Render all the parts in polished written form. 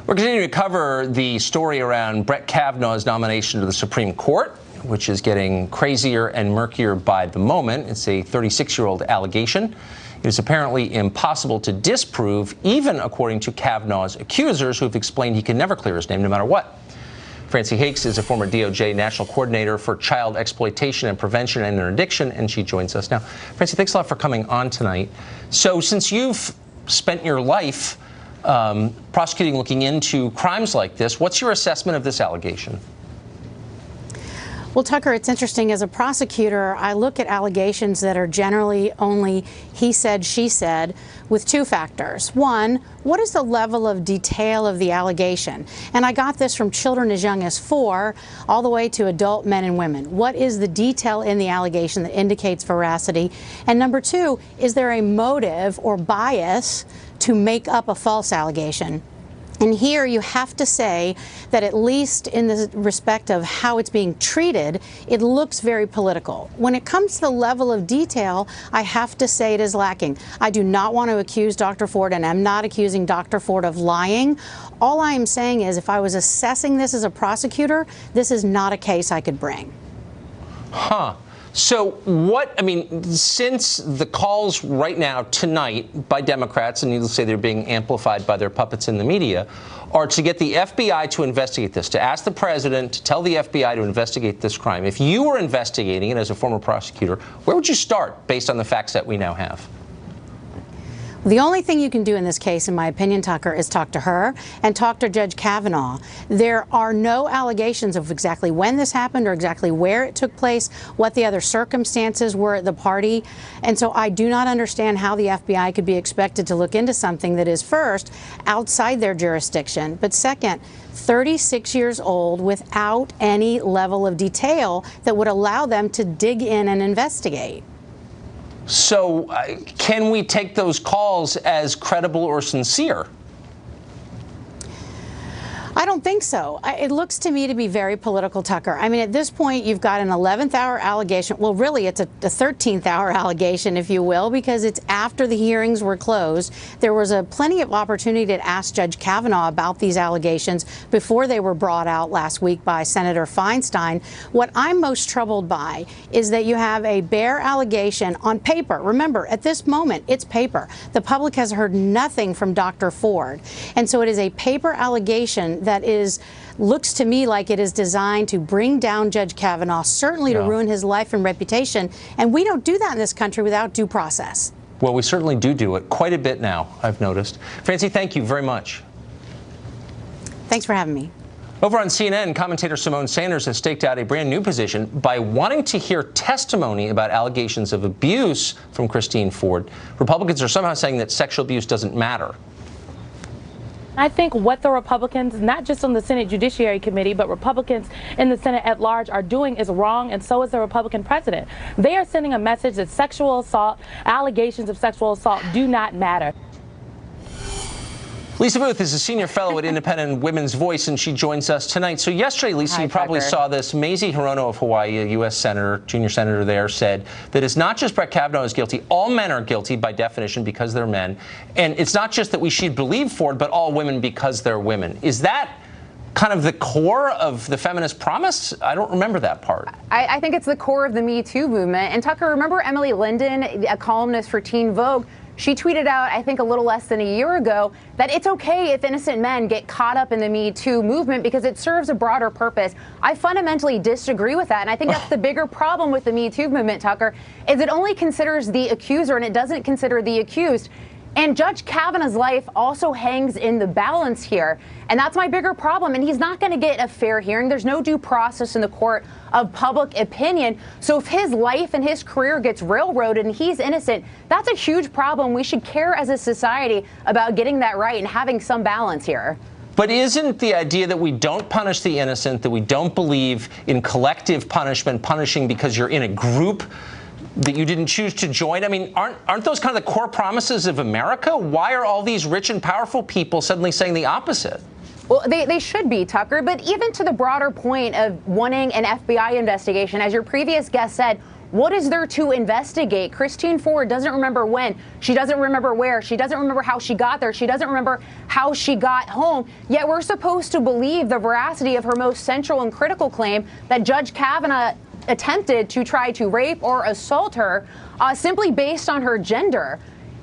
We're continuing to cover the story around Brett Kavanaugh's nomination to the Supreme Court, which is getting crazier and murkier by the moment. It's a 36-year-old allegation. It is apparently impossible to disprove, even according to Kavanaugh's accusers, who have explained he can never clear his name no matter what. Francey Hakes is a former DOJ National Coordinator for Child Exploitation and Prevention and Interdiction, and she joins us now. Francey, thanks a lot for coming on tonight. So since you've spent your life prosecuting, looking into crimes like this, what's your assessment of this allegation? Well, Tucker, it's interesting. As a prosecutor, I look at allegations that are generally only he said, she said, with two factors. One, what is the level of detail of the allegation? And I got this from children as young as 4 all the way to adult men and women. What is the detail in the allegation that indicates veracity? And number two, is there a motive or bias to make up a false allegation? And here you have to say that, at least in the respect of how it's being treated, it looks very political. When it comes to the level of detail, I have to say it is lacking. I do not want to accuse Dr. Ford, and I'm not accusing Dr. Ford of lying. All I am saying is, if I was assessing this as a prosecutor, this is not a case I could bring. Huh. So what, I mean, since the calls right now tonight by Democrats, and needless to say they're being amplified by their puppets in the media, are to get the FBI to investigate this, to ask the president to tell the FBI to investigate this crime. If you were investigating it as a former prosecutor, where would you start based on the facts that we now have? The only thing you can do in this case, in my opinion, Tucker, is talk to her and talk to Judge Kavanaugh. There are no allegations of exactly when this happened or exactly where it took place, what the other circumstances were at the party. And so I do not understand how the FBI could be expected to look into something that is, first, outside their jurisdiction, but second, 36 years old, without any level of detail that would allow them to dig in and investigate. So can we take those calls as credible or sincere? I don't think so. It looks to me to be very political, Tucker. I mean, at this point, you've got an 11th hour allegation. Well, really, it's a 13th hour allegation, if you will, because it's after the hearings were closed. There was plenty of opportunity to ask Judge Kavanaugh about these allegations before they were brought out last week by Senator Feinstein. What I'm most troubled by is that you have a bare allegation on paper. Remember, at this moment, it's paper. The public has heard nothing from Dr. Ford. And so it is a paper allegation that looks to me like it is designed to bring down Judge Kavanaugh, certainly to ruin his life and reputation. And we don't do that in this country without due process. Well, we certainly do it quite a bit now, I've noticed. Francey, thank you very much. Thanks for having me. Over on CNN, commentator Simone Sanders has staked out a brand new position by wanting to hear testimony about allegations of abuse from Christine Ford. Republicans are somehow saying that sexual abuse doesn't matter. I think what the Republicans, not just on the Senate Judiciary Committee, but Republicans in the Senate at large are doing is wrong, and so is the Republican president. They are sending a message that sexual assault, allegations of sexual assault do not matter. Lisa Boothe is a senior fellow at Independent Women's Voice, and she joins us tonight. So yesterday, Lisa, you probably saw this. Mazie Hirono of Hawaii, a U.S. senator, junior senator there, said that it's not just Brett Kavanaugh is guilty. All men are guilty by definition because they're men. And it's not just that we should believe Ford, but all women because they're women. Is that kind of the core of the feminist promise? I don't remember that part. I think it's the core of the Me Too movement. And Tucker, remember Emily Linden, a columnist for Teen Vogue? She tweeted out, I think a little less than a year ago, that it's okay if innocent men get caught up in the Me Too movement because it serves a broader purpose. I fundamentally disagree with that, and I think that's the bigger problem with the Me Too movement, Tucker, is it only considers the accuser and it doesn't consider the accused. And Judge Kavanaugh's life also hangs in the balance here. And that's my bigger problem. And he's not going to get a fair hearing. There's no due process in the court of public opinion. So if his life and his career gets railroaded and he's innocent, that's a huge problem. We should care as a society about getting that right and having some balance here. But isn't the idea that we don't punish the innocent, that we don't believe in collective punishment, punishing because you're in a group that you didn't choose to join? I mean, aren't those kind of the core promises of America? Why are all these rich and powerful people suddenly saying the opposite? Well, they should be, Tucker. But even to the broader point of wanting an FBI investigation, as your previous guest said, What is there to investigate? Christine Ford doesn't remember when. She doesn't remember where. She doesn't remember how she got there. She doesn't remember how she got home. Yet we're supposed to believe the veracity of her most central and critical claim that Judge Kavanaugh attempted to try to rape or assault her simply based on her gender.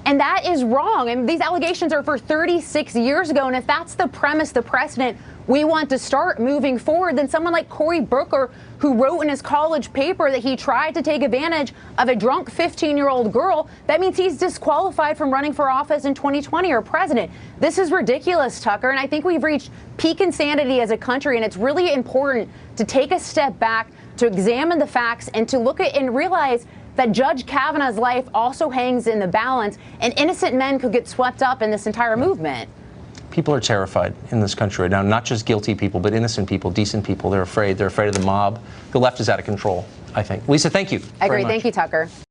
And that is wrong. And these allegations are for 36 years ago. And if that's the premise, the precedent we want to start moving forward, then someone like Cory Booker, who wrote in his college paper that he tried to take advantage of a drunk 15-year-old girl, that means he's disqualified from running for office in 2020 or president. This is ridiculous, Tucker. And I think we've reached peak insanity as a country. And it's really important to take a step back, to examine the facts, and to look at and realize that Judge Kavanaugh's life also hangs in the balance, and innocent men could get swept up in this entire movement. People are terrified in this country right now, not just guilty people, but innocent people, decent people. They're afraid. They're afraid of the mob. The left is out of control, I think. Lisa, thank you. I agree. very much. Thank you, Tucker.